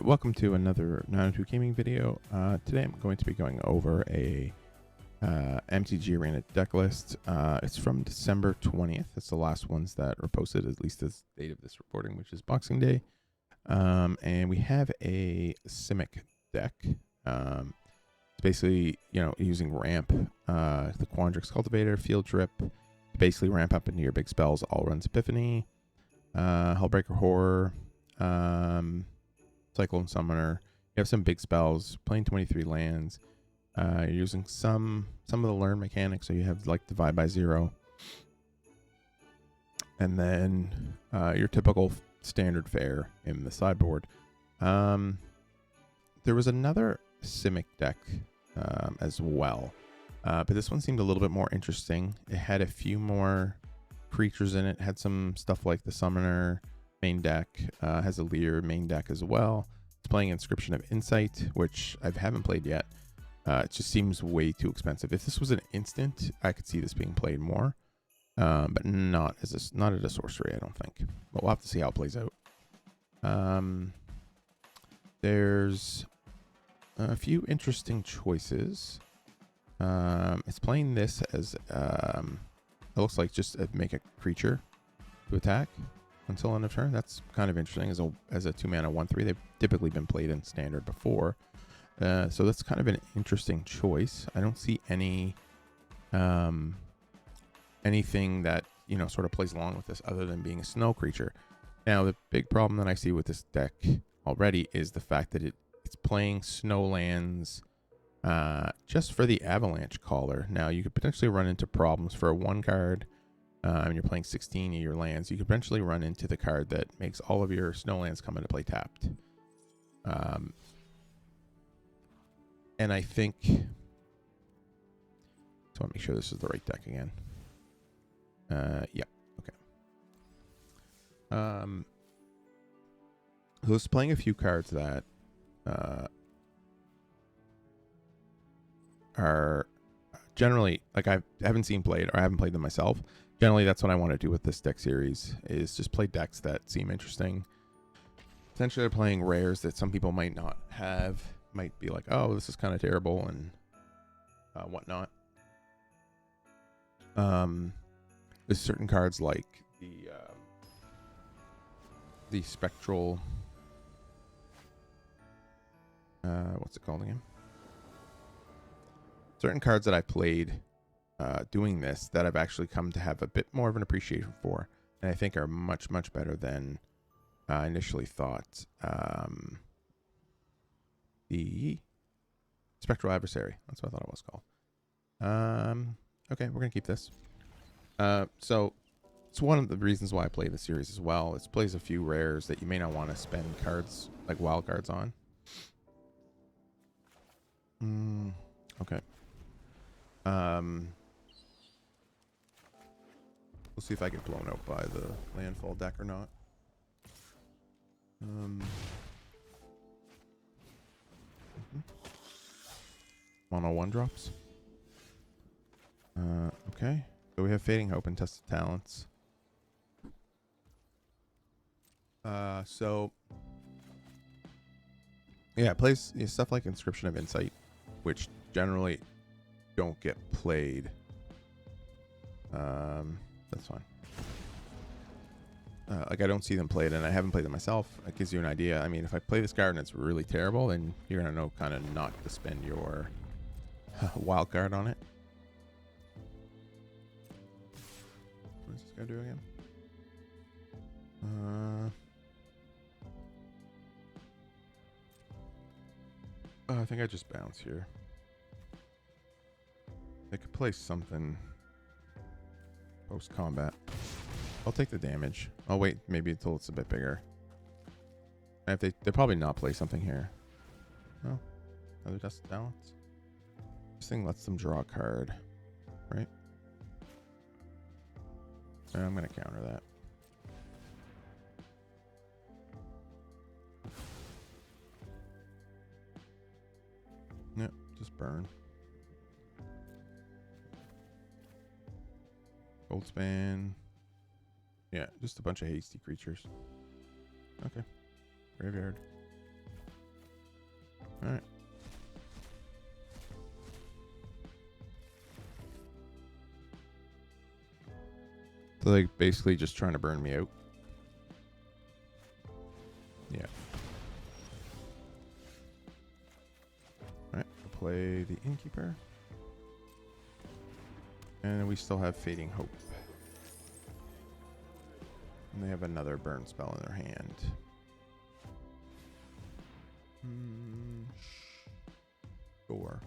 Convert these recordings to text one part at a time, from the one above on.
Welcome to another 902 Gaming video. Today I'm going to be going over a MTG Arena deck list. It's from December 20th. It's the last ones that are posted, at least as the date of this recording, which is Boxing Day. And we have a Simic deck. It's basically, using ramp, the Quandrix Cultivator, Field Trip, basically ramp up into your big spells, All Runs Epiphany, Hellbreaker Horror, Cyclone Summoner. You have some big spells, playing 23 lands. You're using some of the learn mechanics, so you have like Divide by Zero. And then your typical standard fare in the sideboard. There was another Simic deck as well, but this one seemed a little bit more interesting. It had a few more creatures in it, had some stuff like the Summoner main deck, has a Leer main deck as well. It's playing Inscription of Insight, which I haven't played yet. It just seems way too expensive. If this was an instant, I could see this being played more, but not as not at a sorcery, I don't think. But we'll have to see how it plays out. There's a few interesting choices. It's playing this as it looks like just make a creature to attack until end of turn. That's kind of interesting as a 2-mana 1/3. They've typically been played in standard before, so that's kind of an interesting choice. I don't see any anything that sort of plays along with this other than being a snow creature. Now the big problem that I see with this deck already is the fact that it's playing snow lands just for the Avalanche Caller. Now you could potentially run into problems for a 1 card. When you're playing 16 of your lands, you could potentially run into the card that makes all of your snow lands come into play tapped. And I think, so I want to make sure this is the right deck again. Yeah, okay. So it's playing a few cards that are generally, like, I haven't seen played, or I haven't played them myself. Generally, that's what I want to do with this deck series, is just play decks that seem interesting. Essentially, they're playing rares that some people might not have, might be like, oh, this is kind of terrible, and whatnot. There's certain cards like the Spectral, what's it called again? Certain cards that I played doing this that I've actually come to have a bit more of an appreciation for, and I think are much, much better than I initially thought. The Spectral Adversary, that's what I thought it was called. Okay, we're gonna keep this. So it's one of the reasons why I play the series as well. It plays a few rares that you may not want to spend cards like wild cards on. Okay. We'll see if I get blown out by the landfall deck or not. Mono 1 drops. Okay. So we have Fading Hope and Tested Talents. So yeah, it plays stuff like Inscription of Insight, which generally don't get played. That's fine. Like, I don't see them played, and I haven't played them myself. It gives you an idea. I mean, if I play this card and it's really terrible, then you're gonna know kind of not to spend your wild card on it. What does this guy do again? I think I just bounce here. I could play something post combat. I'll take the damage. I'll wait maybe until it's a bit bigger. And if they'll probably not play something here. No, another Tested Talents. This thing lets them draw a card, right? And I'm gonna counter that. Yep, just burn. Goldspan. Yeah, just a bunch of hasty creatures. Okay. Graveyard. Alright. So like basically just trying to burn me out. Yeah. Alright, we'll play the Innkeeper. And we still have Fading Hope. And they have another burn spell in their hand. Sure.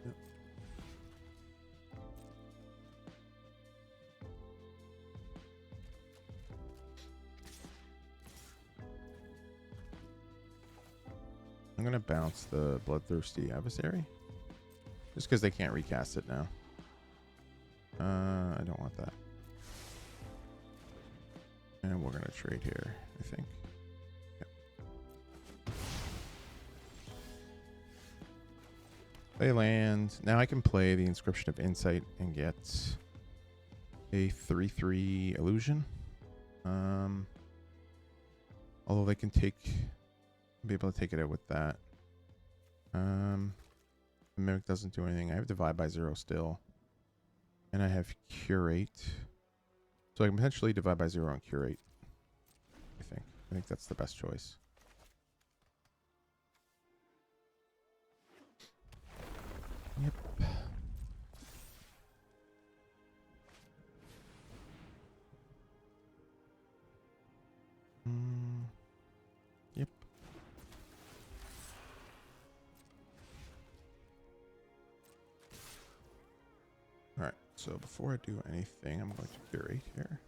Yep. I'm going to bounce the Bloodthirsty Adversary. Just because they can't recast it now. I don't want that. And we're going to trade here, I think. Yep. Play land. Now I can play the Inscription of Insight and get a 3/3 illusion. Although they can be able to take it out with that. Mimic doesn't do anything. I have Divide by 0 still. And I have Curate. So I can potentially Divide by 0 and Curate. I think that's the best choice. Yep. Yep. Alright, so before I do anything, I'm going to curate here.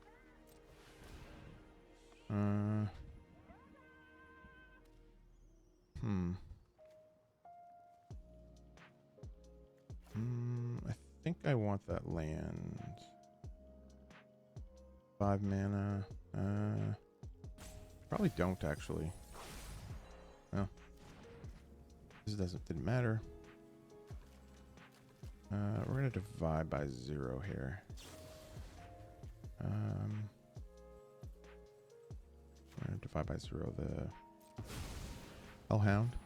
I think I want that land. 5 mana. Probably don't actually. No. This didn't matter. We're gonna divide by 0 here. We're gonna divide by 0 the Hellhound.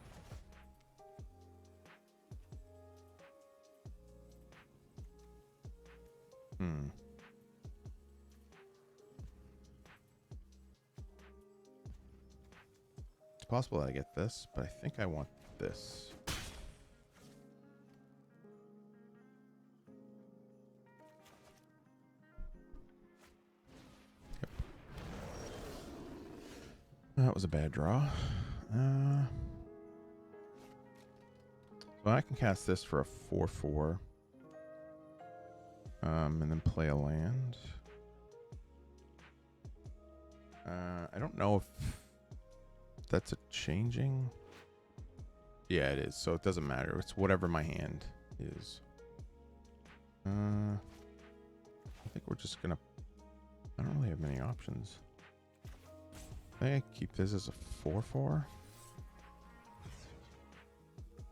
It's possible that I get this, but I think I want this. Yep. That was a bad draw. So I can cast this for a 4/4. And then play a land. I don't know if that's a changing. Yeah, it is. So it doesn't matter. It's whatever my hand is. I think we're just gonna. I don't really have many options. I think I keep this as a 4/4.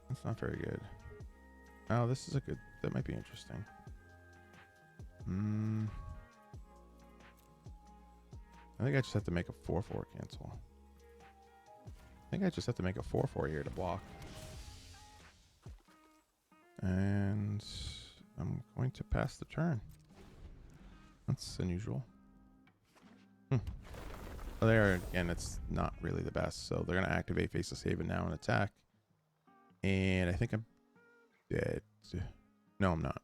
That's not very good. Oh, this is a good. That might be interesting. I think I just have to make a 4/4 cancel. I think I just have to make a 4/4 here to block. And I'm going to pass the turn. That's unusual. Well, there again, it's not really the best. So they're going to activate Faceless Haven now and attack. And I think I'm dead. No, I'm not.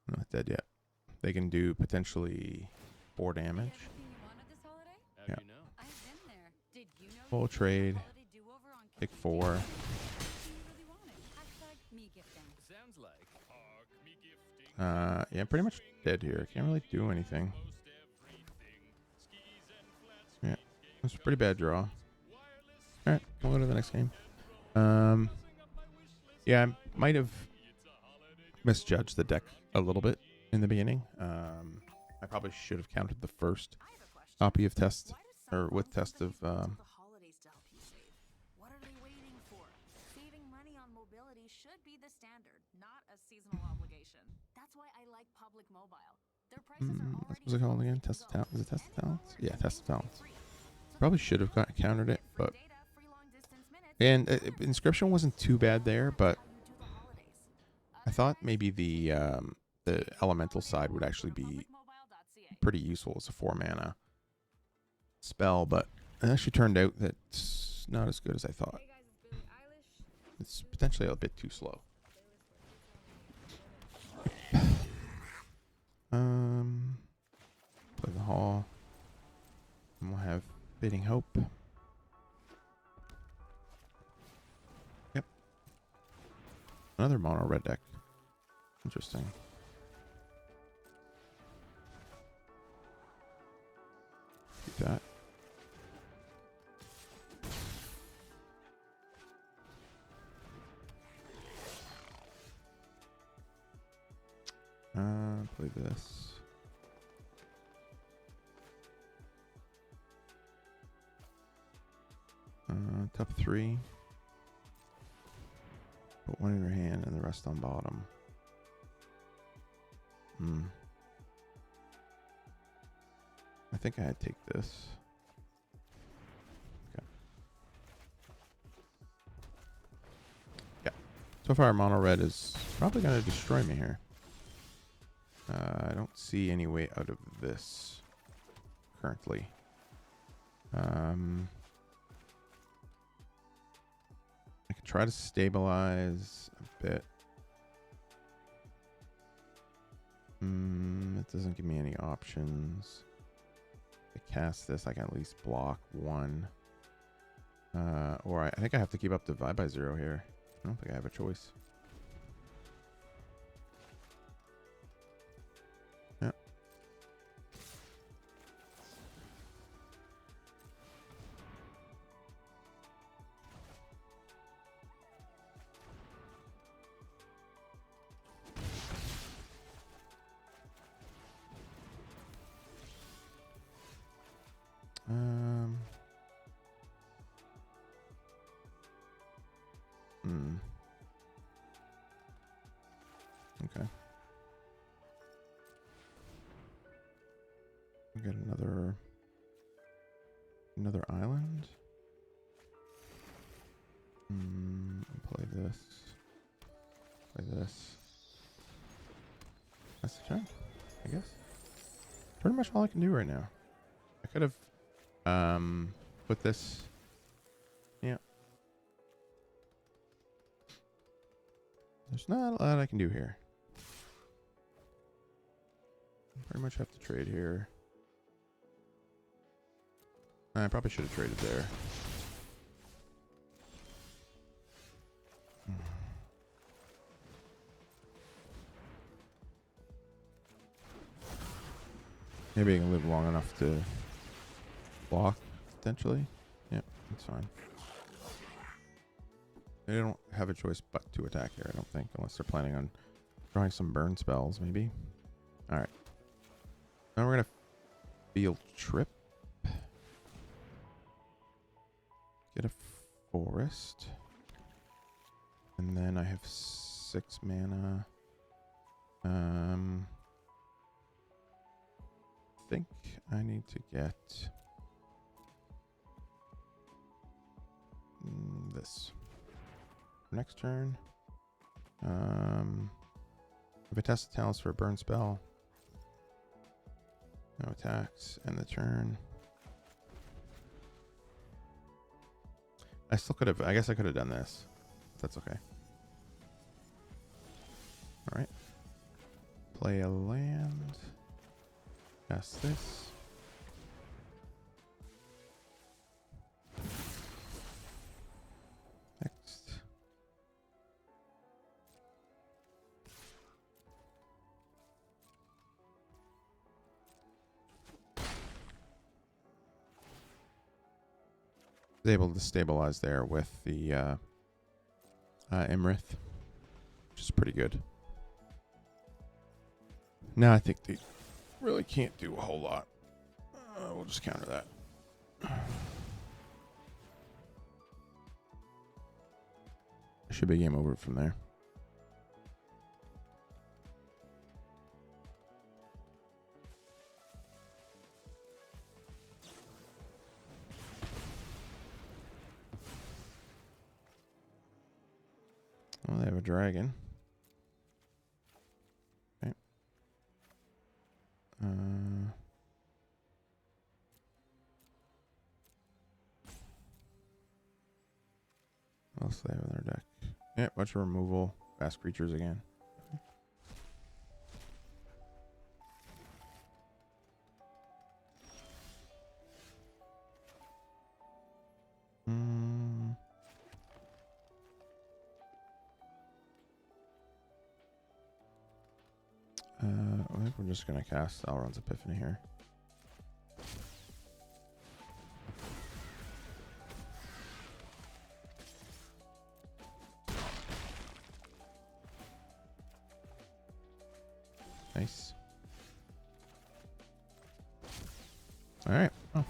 I'm not dead yet. They can do potentially 4 damage. Yeah. Full trade. Pick 4. Yeah, pretty much dead here. Can't really do anything. Yeah, that's a pretty bad draw. Alright, we'll go to the next game. Yeah, I might have misjudged the deck a little bit in the beginning. I probably should have counted the first copy of Test, or with Test of What are they waiting for? Saving money on mobility should be the standard, not a seasonal obligation. That's why I like public mobile. Their prices are What's already it called again? Test of talent. Is it test of talents? Yeah, test of talents. Probably should have countered it, but and inscription wasn't too bad there, but I thought maybe the elemental side would actually be pretty useful as a 4-mana spell, but it actually turned out that it's not as good as I thought. It's potentially a bit too slow. Play the hall, and we'll have Fading Hope. Yep. Another mono red deck. Interesting. Keep that. Play this. Top 3. Put one in your hand and the rest on bottom. I think I'd take this. Okay. Yeah. So far, mono red is probably going to destroy me here. I don't see any way out of this currently. I could try to stabilize a bit. It doesn't give me any options. To cast this, I can at least block one. Or I think I have to keep up the Vibe by 0 here. I don't think I have a choice. Yeah. Okay. We got another island. Play this. Play this. That's the turn, I guess. Pretty much all I can do right now. I could have put this. Yeah. There's not a lot I can do here. Pretty much have to trade here. I probably should have traded there. Maybe I can live long enough to block, potentially. Yep, that's fine. They don't have a choice but to attack here, I don't think, unless they're planning on drawing some burn spells, maybe. Alright. Now we're going to field trip. Get a forest. And then I have 6 mana. I think I need to get this. Next turn. If I test the talents for a burn spell. No attacks. End the turn. I still could have. I guess I could have done this. That's okay. Alright. Play a land. Cast this. Next. Was able to stabilize there with the Imrith, which is pretty good. Now I think they really can't do a whole lot. We'll just counter that. Should be game over from there. dragon. Okay. What else do they have in their deck? Yeah, bunch of removal. Fast creatures again. I think we're just gonna cast Elrond's Epiphany here. Nice. All right. Oh.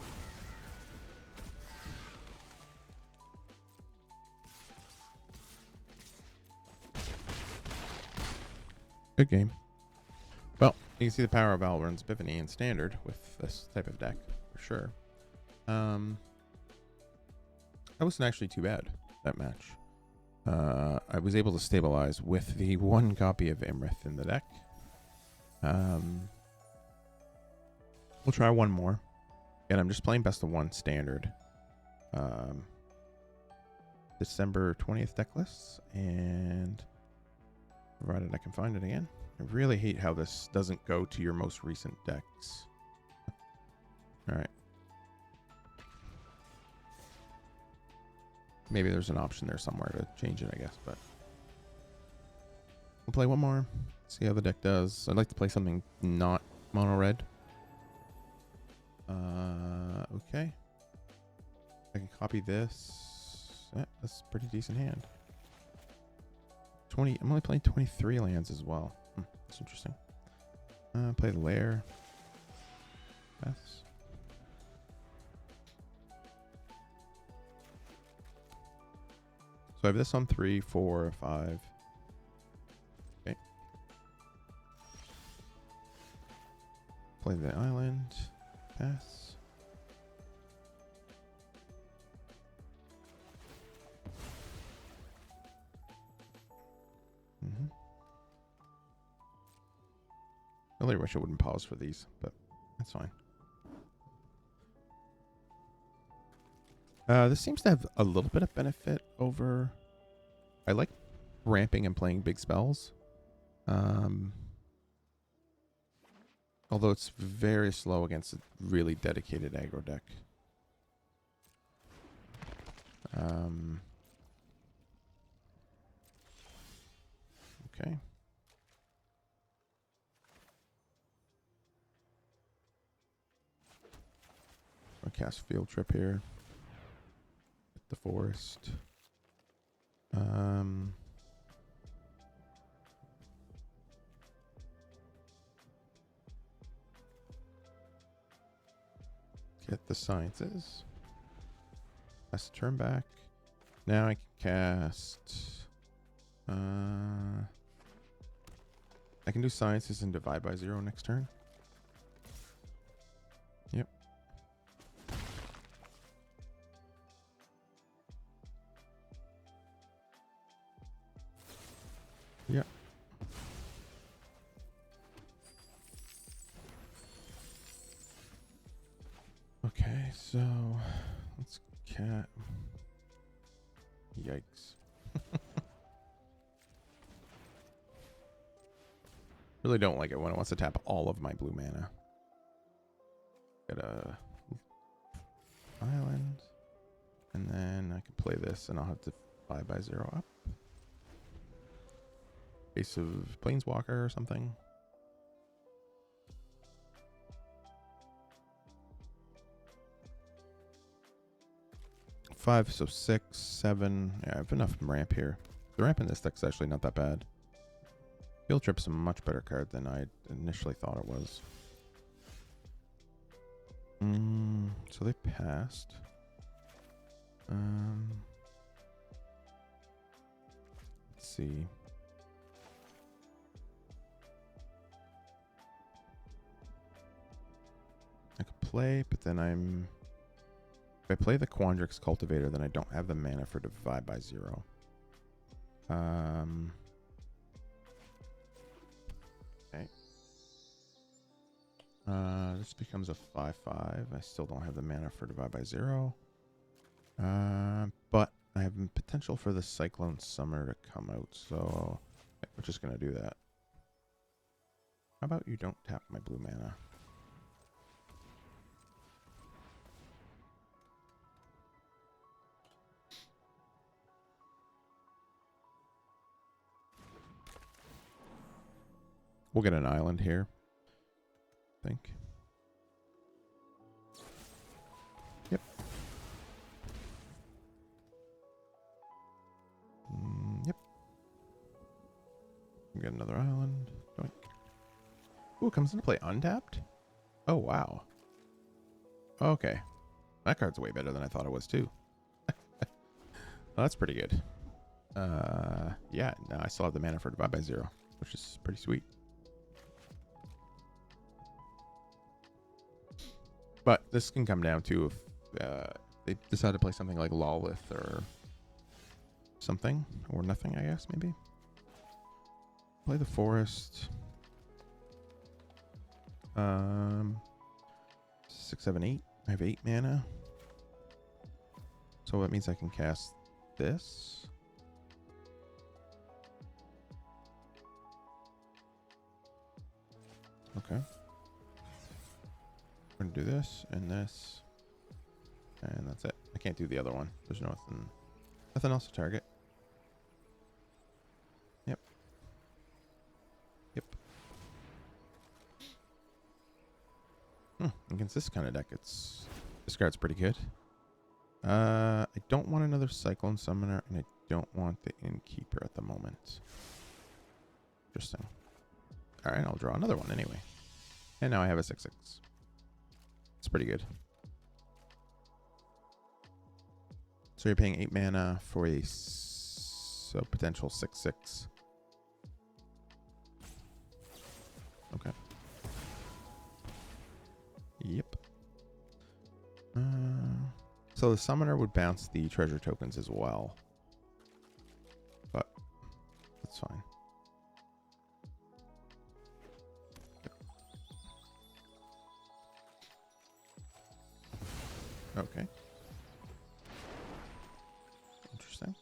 Good game. Well, you can see the power of Elrond's Epiphany in Standard with this type of deck, for sure. That wasn't actually too bad, that match. I was able to stabilize with the one copy of Imrith in the deck. We'll try one more. And I'm just playing best of one Standard. December 20th deck lists, and provided I can find it again. I really hate how this doesn't go to your most recent decks. Alright. Maybe there's an option there somewhere to change it, I guess, but we'll play one more. See how the deck does. I'd like to play something not mono red. Okay. I can copy this. Yeah, that's a pretty decent hand. 20. I'm only playing 23 lands as well. That's interesting. Play the lair. Yes. So I have this on 3, 4, 5. Okay. Play the island. Pass. I really wish I wouldn't pause for these, but that's fine. This seems to have a little bit of benefit over... I like ramping and playing big spells. Although it's very slow against a really dedicated aggro deck. Okay. I'll cast Field Trip here. Hit the forest. Get the sciences. Has to turn back. Now I can cast. I can do sciences and divide by 0 next turn. Yep. Yep. Okay, so let's cat. Yikes. Really don't like it when it wants to tap all of my blue mana. Get a island. And then I can play this and I'll have to 5 by 0 up. Ace of Planeswalker or something. Five, so 6, 7. Yeah, I have enough ramp here. The ramp in this deck's actually not that bad. Field Trip's a much better card than I initially thought it was. So they passed. Let's see. I could play, but then if I play the Quandrix Cultivator, then I don't have the mana for Divide by 0. This becomes a 5/5. I still don't have the mana for divide by 0. But I have potential for the Cyclone Summoner to come out, so we're just going to do that. How about you don't tap my blue mana? We'll get an island here, I think. Yep. Yep. We get another island. Doink. Ooh, it comes into play untapped? Oh, wow. Okay. That card's way better than I thought it was, too. Well, that's pretty good. Yeah, no, I still have the mana for divide by 0, which is pretty sweet. But this can come down to if they decide to play something like Lawlith or something, or nothing, I guess, maybe. Play the Forest. 6, 7, 8. I have 8 mana. So that means I can cast this. Okay. We're going to do this and this. And that's it. I can't do the other one. There's nothing else to target. Yep. Yep. Against this kind of deck, this card's pretty good. I don't want another Cyclone Summoner, and I don't want the Innkeeper at the moment. Interesting. Alright, I'll draw another one anyway. And now I have a 6/6. It's pretty good. So you're paying 8 mana for a potential 6/6. Okay. Yep. So the summoner would bounce the treasure tokens as well. But that's fine. Okay. Interesting.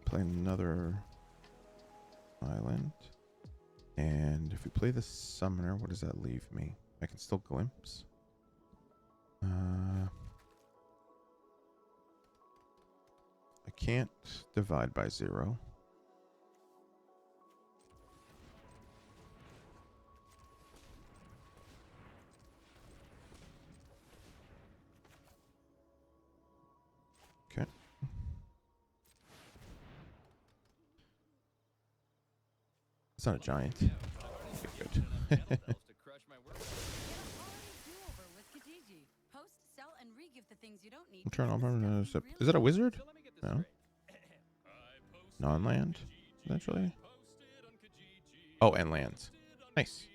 Play another island. And if we play the summoner, what does that leave me? I can still glimpse. I can't divide by 0. Okay. It's not a giant. Okay, good. Turn on. Is that a wizard? No. Non-land, eventually. Oh, and lands. Nice.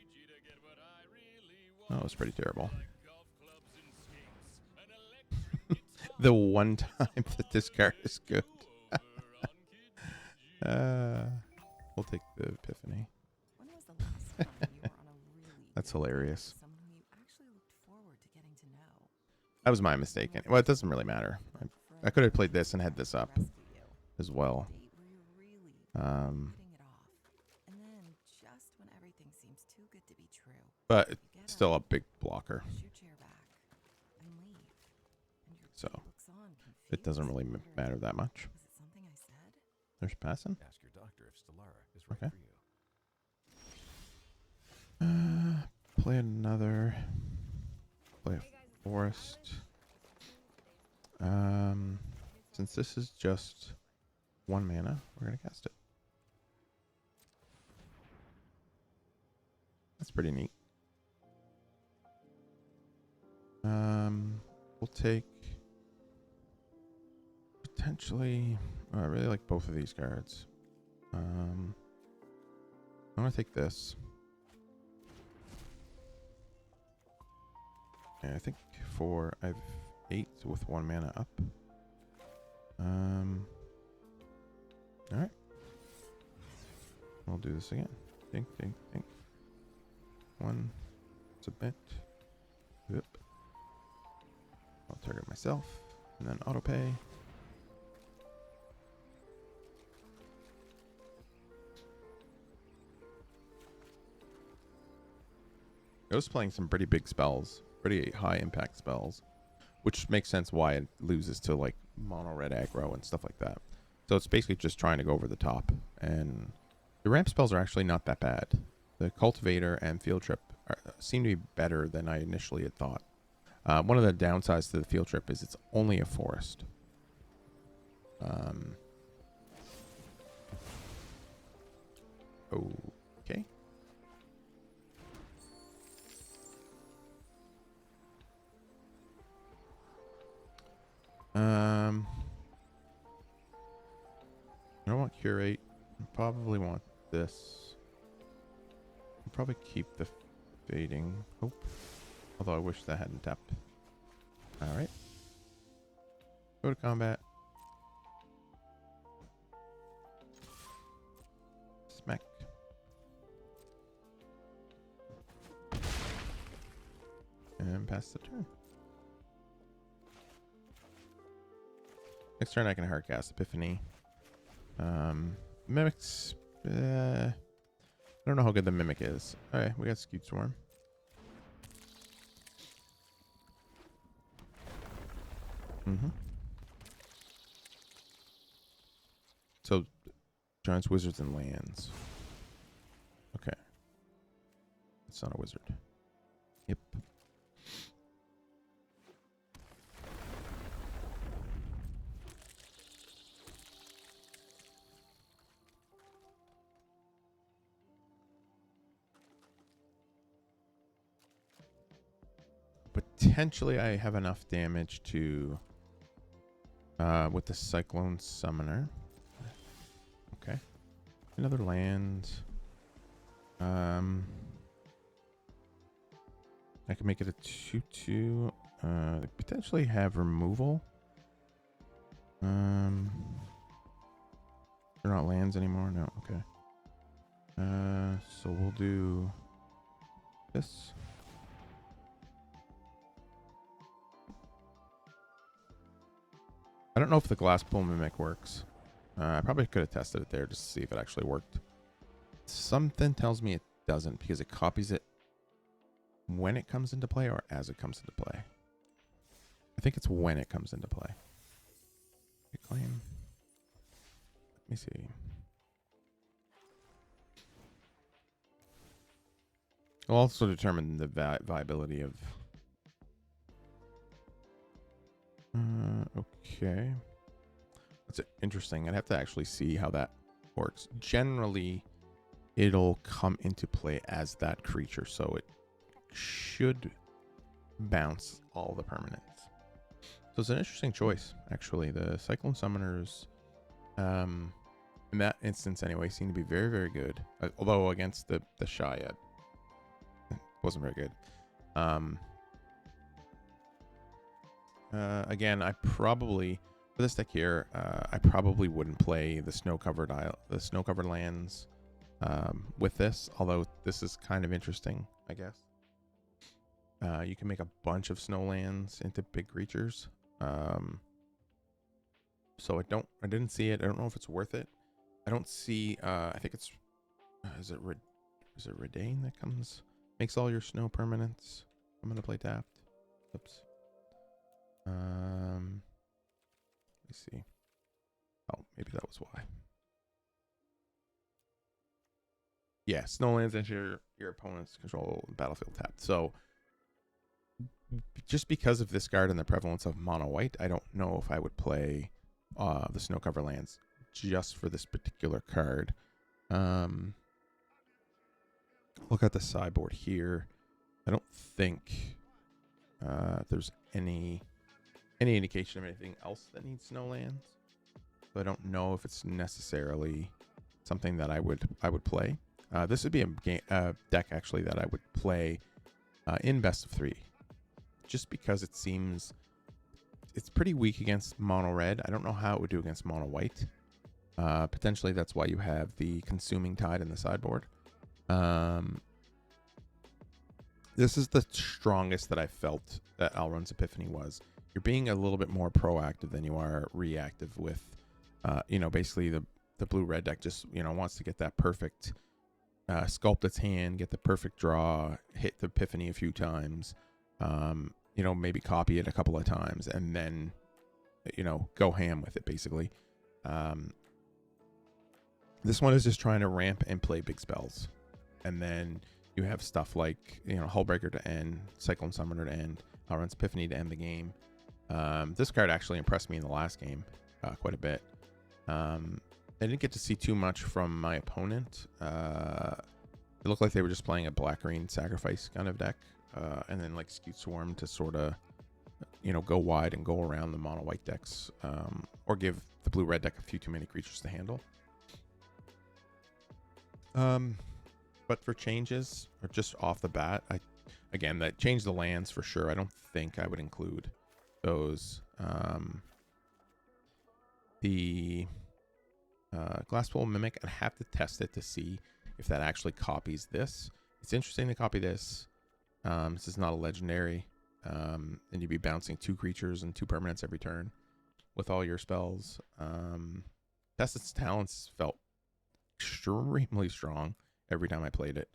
Oh, that was pretty terrible. The one time that this card is good. We'll take the Epiphany. When was the last time you were on a really That's good date with hilarious. someone who you actually looked forward to getting to know? That was my mistake. Well, it doesn't really matter. I could have played this and had this up as well. Date where you're really hitting it off, and then just when everything seems too good to be true, But you it's get still a up, big blocker. push your chair back, and leave. And your So, date looks on, it doesn't confused, really wondering, matter that much. Was it something I said? There's passing. Ask your doctor if Stellara is right Okay. for you. Play another. Play a forest. Since this is just 1 mana, we're gonna cast it. That's pretty neat. We'll take potentially. Oh, I really like both of these cards. I'm gonna take this. Yeah, I think I have 8 with 1 mana up. All right. We'll do this again. Think, think, think. 1. Submit. Yep. I'll target myself. And then auto pay. Ghost playing some pretty big spells. Pretty high impact spells. Which makes sense why it loses to like mono red aggro and stuff like that. So it's basically just trying to go over the top. And the ramp spells are actually not that bad. The Cultivator and Field Trip seem to be better than I initially had thought. One of the downsides to the Field Trip is it's only a forest. Okay. I don't want Curate. I probably want this. I'll probably keep the Fading Hope. Although I wish that hadn't tapped. Alright. Go to combat. Smack. And pass the turn. Next turn I can Hardcast Epiphany. Mimics. I don't know how good the Mimic is. Alright, we got Skewed Swarm. So, Giants, Wizards, and Lands. Okay. It's not a wizard. Yep. Potentially I have enough damage to with the Cyclone Summoner. Okay. Another land. I can make it a 2/2. Potentially have removal. They're not lands anymore. No, okay. So we'll do this. I don't know if the Glass Pool Mimic works. I probably could have tested it there just to see if it actually worked. Something tells me it doesn't because it copies it when it comes into play or as it comes into play. I think it's when it comes into play. Reclaim. Let me see. I'll also determine the viability of... okay. That's interesting. I'd have to actually see how that works. Generally, it'll come into play as that creature, so it should bounce all the permanents. So it's an interesting choice, actually. The Cyclone Summoners, in that instance anyway, seem to be very, very good. Although against the Shy, it wasn't very good. Again, I probably, for this deck here, I probably wouldn't play the snow-covered lands with this, although this is kind of interesting, I guess. You can make a bunch of snow lands into big creatures. So I didn't see it. I don't know if it's worth it. I don't see, I think it's, is it Redain that makes all your snow permanents? I'm going to play tapped. Oops. Let me see. Oh, maybe that was why. Yeah, snowlands enter your opponent's control battlefield tapped. So just because of this card and the prevalence of mono white, I don't know if I would play the snow cover lands just for this particular card. Look at the sideboard here. I don't think there's any indication of anything else that needs snow lands. So I don't know if it's necessarily something that I would play. This would be a deck actually that I would play in best of 3, just because it seems it's pretty weak against mono red. I don't know how it would do against mono white. Potentially that's why you have the Consuming Tide in the sideboard. This is the strongest that I felt that Alrund's Epiphany was. You're being a little bit more proactive than you are reactive with, basically the blue-red deck just, wants to get that perfect sculpt its hand, get the perfect draw, hit the Epiphany a few times, maybe copy it a couple of times, and then, go ham with it, basically. This one is just trying to ramp and play big spells. And then you have stuff like, Hullbreaker to end, Cyclone Summoner to end, Alrund's Epiphany to end the game. This card actually impressed me in the last game quite a bit. I didn't get to see too much from my opponent. It looked like they were just playing a black-green sacrifice kind of deck. And then like Skewed Swarm to sort of, go wide and go around the mono-white decks. Or give the blue-red deck a few too many creatures to handle. But for changes, or just off the bat, that changed the lands for sure. I don't think I would include those. The Glasspool Mimic, I'd have to test it to see if that actually copies this. It's interesting to copy this. This is not a legendary. And you'd be bouncing 2 creatures and 2 permanents every turn with all your spells. Test its talents felt extremely strong every time I played it.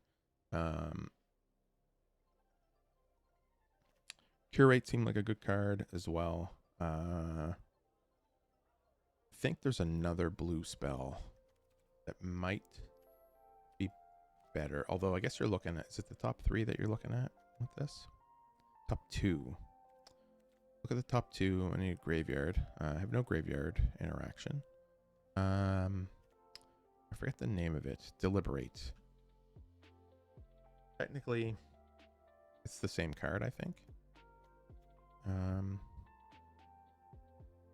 Curate seemed like a good card as well. I think there's another blue spell that might be better. Although I guess you're looking at, is it the top 3 that you're looking at with this? Top 2. Look at the top 2. I need a graveyard. I have no graveyard interaction. I forget the name of it. Deliberate. Technically, it's the same card, I think.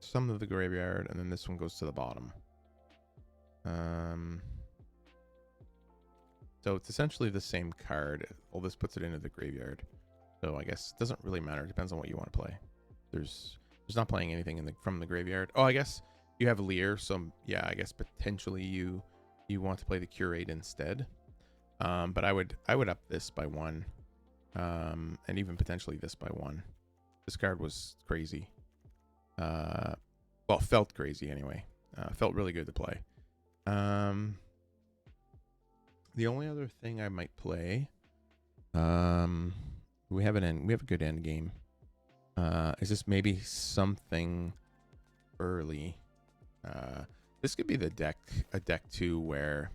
Some of the graveyard, and then this one goes to the bottom. So it's essentially the same card. All this puts it into the graveyard. So I guess it doesn't really matter. It depends on what you want to play. There's not playing anything from the graveyard. Oh, I guess you have Lear, so yeah, I guess potentially you want to play the Curate instead. But I would up this by 1. And even potentially this by 1. This card was crazy. Well, felt crazy anyway. Felt really good to play. The only other thing I might play, we have a good end game. Is this maybe something early? This could be a deck 2 where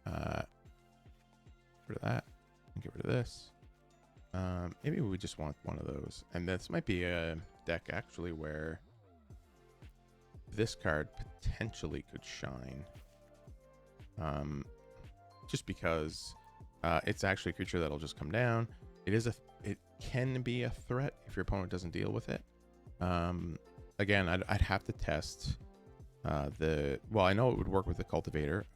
get rid of that and get rid of this. Maybe we just want one of those, and this might be a deck actually where this card potentially could shine. Just because it's actually a creature that'll just come down. It can be a threat if your opponent doesn't deal with it. Again, I'd have to test well, I know it would work with the Cultivator.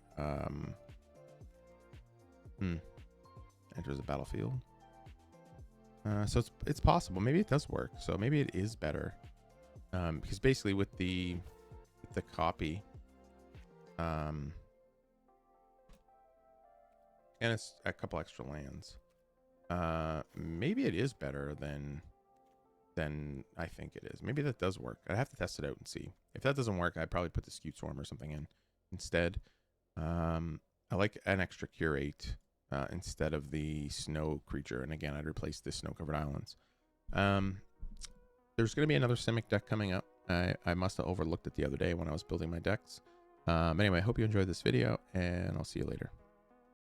Enters the battlefield. So it's possible. Maybe it does work. So maybe it is better. Because basically with the copy, and it's a couple extra lands. Maybe it is better than I think it is. Maybe that does work. I'd have to test it out and see. If that doesn't work, I'd probably put the Skewed Swarm or something in instead. I like an extra Curate instead of the Snow creature. And again, I'd replace the Snow-Covered Islands. There's going to be another Simic deck coming up. I must have overlooked it the other day when I was building my decks. Anyway, I hope you enjoyed this video, and I'll see you later.